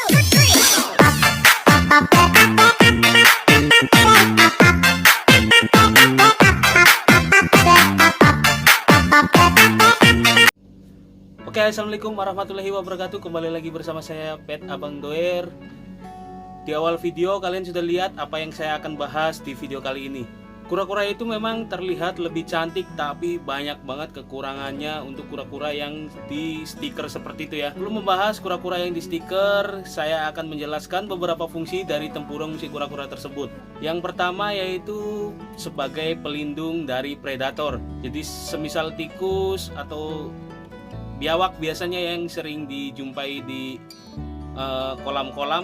Oke, assalamualaikum warahmatullahi wabarakatuh. Kembali lagi bersama saya Pet Abang Doer. Di awal video kalian sudah lihat apa yang saya akan bahas di video kali ini. Kura-kura itu memang terlihat lebih cantik, tapi banyak banget kekurangannya untuk kura-kura yang di stiker seperti itu ya. Sebelum membahas kura-kura yang di stiker, saya akan menjelaskan beberapa fungsi dari tempurung si kura-kura tersebut. Yang pertama yaitu sebagai pelindung dari predator. Jadi semisal tikus atau biawak biasanya yang sering dijumpai di kolam-kolam,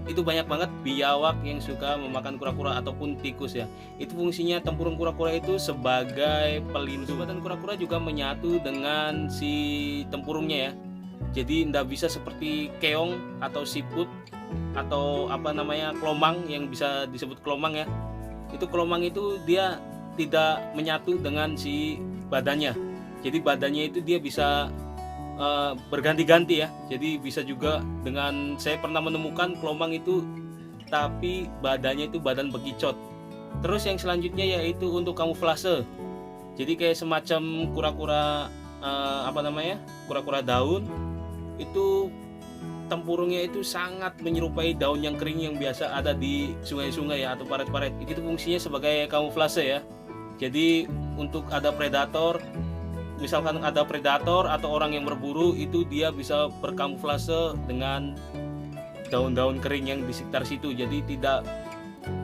itu banyak banget biawak yang suka memakan kura-kura ataupun tikus ya. Itu fungsinya tempurung kura-kura itu sebagai pelindung. Dan kura-kura juga menyatu dengan si tempurungnya ya. Jadi tidak bisa seperti keong atau siput atau apa namanya kelomang, yang bisa disebut kelomang ya. Itu kelomang itu dia tidak menyatu dengan si badannya. Jadi badannya itu dia bisa berganti-ganti ya. Jadi bisa juga dengan, saya pernah menemukan kelomang itu tapi badannya itu badan bekicot. Terus yang selanjutnya yaitu untuk kamuflase. Jadi kayak semacam kura-kura kura-kura daun, itu tempurungnya itu sangat menyerupai daun yang kering yang biasa ada di sungai-sungai ya, atau paret-paret. Itu fungsinya sebagai kamuflase ya. Jadi untuk ada predator, misalkan ada predator atau orang yang berburu, itu dia bisa berkamuflase dengan daun-daun kering yang di sekitar situ. Jadi tidak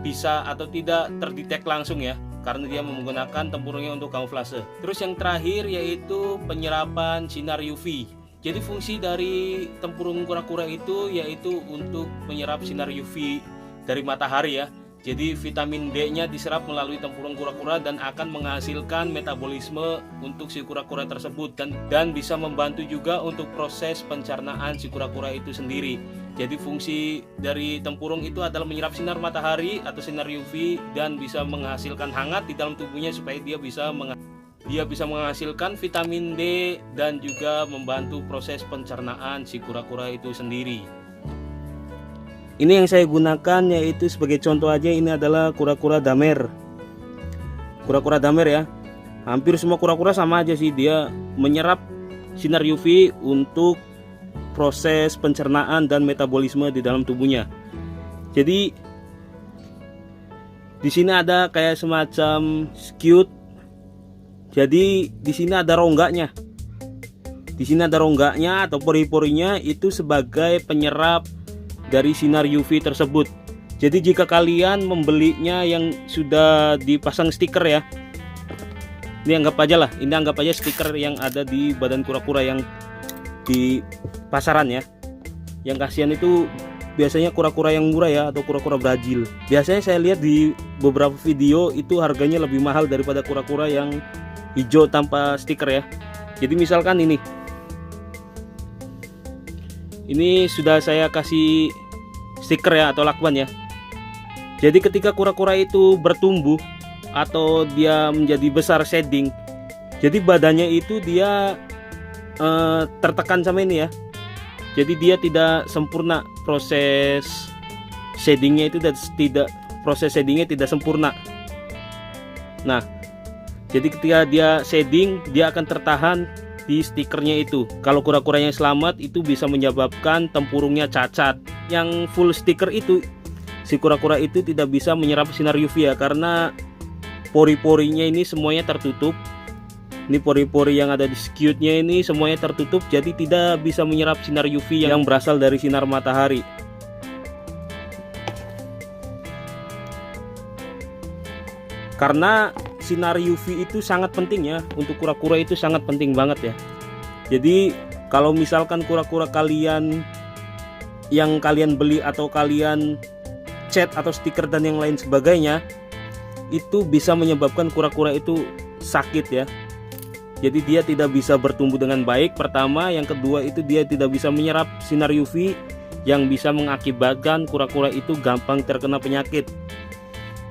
bisa atau tidak terdetek langsung ya, karena dia menggunakan tempurungnya untuk kamuflase. Terus yang terakhir yaitu penyerapan sinar UV. Jadi fungsi dari tempurung kura-kura itu yaitu untuk menyerap sinar UV dari matahari ya. Jadi vitamin D-nya diserap melalui tempurung kura-kura dan akan menghasilkan metabolisme untuk si kura-kura tersebut, dan bisa membantu juga untuk proses pencernaan si kura-kura itu sendiri. Jadi fungsi dari tempurung itu adalah menyerap sinar matahari atau sinar UV dan bisa menghasilkan hangat di dalam tubuhnya supaya dia bisa menghasilkan vitamin D dan juga membantu proses pencernaan si kura-kura itu sendiri. Ini yang saya gunakan yaitu sebagai contoh aja, ini adalah kura-kura damer. Kura-kura damer ya. Hampir semua kura-kura sama aja sih, dia menyerap sinar UV untuk proses pencernaan dan metabolisme di dalam tubuhnya. Jadi di sini ada kayak semacam skewed. Jadi di sini ada rongganya. Di sini ada rongganya atau pori-porinya, itu sebagai penyerap dari sinar UV tersebut. Jadi jika kalian membelinya yang sudah dipasang stiker ya, ini anggap aja stiker yang ada di badan kura-kura yang di pasaran ya. Yang kasihan itu biasanya kura-kura yang murah ya, atau kura-kura Brazil. Biasanya saya lihat di beberapa video itu harganya lebih mahal daripada kura-kura yang hijau tanpa stiker ya. Jadi misalkan ini sudah saya kasih stiker ya atau lakban ya. Jadi ketika kura-kura itu bertumbuh atau dia menjadi besar shading, jadi badannya itu dia tertekan sama ini ya. Jadi dia tidak sempurna proses shadingnya itu, tidak sempurna. Nah, jadi ketika dia shading, dia akan tertahan di stikernya itu. Kalau kura-kuranya selamat, itu bisa menyebabkan tempurungnya cacat. Yang full stiker itu, si kura-kura itu tidak bisa menyerap sinar UV ya, karena pori-porinya ini semuanya tertutup. Ini pori-pori yang ada di skewednya ini semuanya tertutup, jadi tidak bisa menyerap sinar UV yang berasal dari sinar matahari. Karena sinar UV itu sangat penting ya, untuk kura-kura itu sangat penting banget ya. Jadi kalau misalkan kura-kura kalian yang kalian beli atau kalian cat atau stiker dan yang lain sebagainya, itu bisa menyebabkan kura-kura itu sakit ya. Jadi dia tidak bisa bertumbuh dengan baik, pertama. Yang kedua itu dia tidak bisa menyerap sinar UV yang bisa mengakibatkan kura-kura itu gampang terkena penyakit.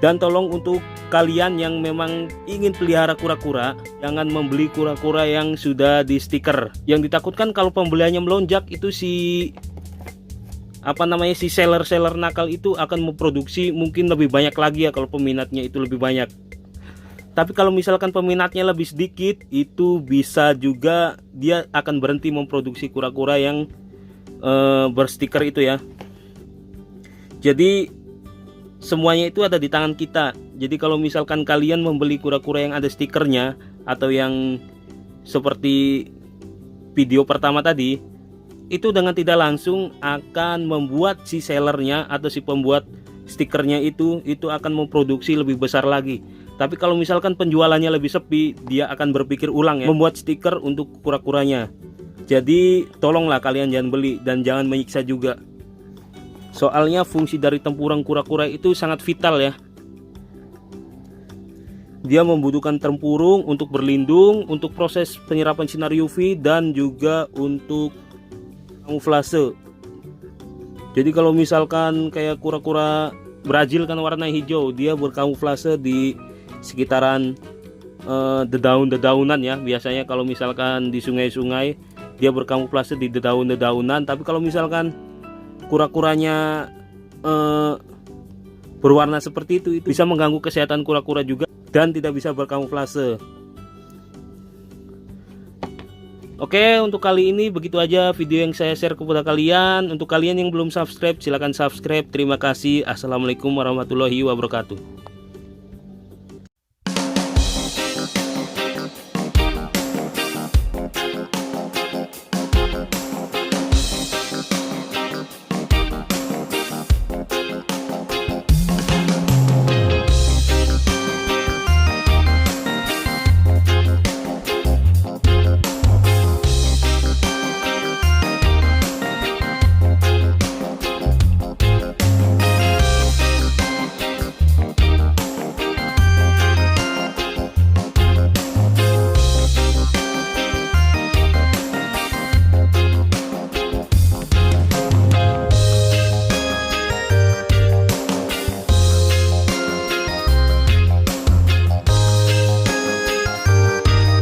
Dan tolong untuk kalian yang memang ingin pelihara kura-kura, jangan membeli kura-kura yang sudah di stiker. Yang ditakutkan kalau pembeliannya melonjak itu si si seller nakal itu akan memproduksi mungkin lebih banyak lagi ya kalau peminatnya itu lebih banyak. Tapi kalau misalkan peminatnya lebih sedikit, itu bisa juga dia akan berhenti memproduksi kura-kura yang berstiker itu ya. Jadi semuanya itu ada di tangan kita. Jadi kalau misalkan kalian membeli kura-kura yang ada stikernya atau yang seperti video pertama tadi, itu dengan tidak langsung akan membuat si sellernya atau si pembuat stikernya itu akan memproduksi lebih besar lagi. Tapi kalau misalkan penjualannya lebih sepi, dia akan berpikir ulang ya, membuat stiker untuk kura-kuranya. Jadi tolonglah kalian jangan beli dan jangan menyiksa juga. Soalnya fungsi dari tempurung kura-kura itu sangat vital ya. Dia membutuhkan tempurung untuk berlindung, untuk proses penyerapan sinar UV, dan juga untuk kamuflase. Jadi kalau misalkan kayak kura-kura Brazil kan warna hijau, dia berkamuflase di sekitaran dedaunan ya. Biasanya kalau misalkan di sungai-sungai dia berkamuflase di dedaunan. Tapi kalau misalkan kura-kuranya berwarna seperti itu bisa mengganggu kesehatan kura-kura juga dan tidak bisa berkamuflase. Oke, untuk kali ini begitu aja video yang saya share kepada kalian. Untuk kalian yang belum subscribe, silahkan subscribe. Terima kasih. Assalamualaikum warahmatullahi wabarakatuh.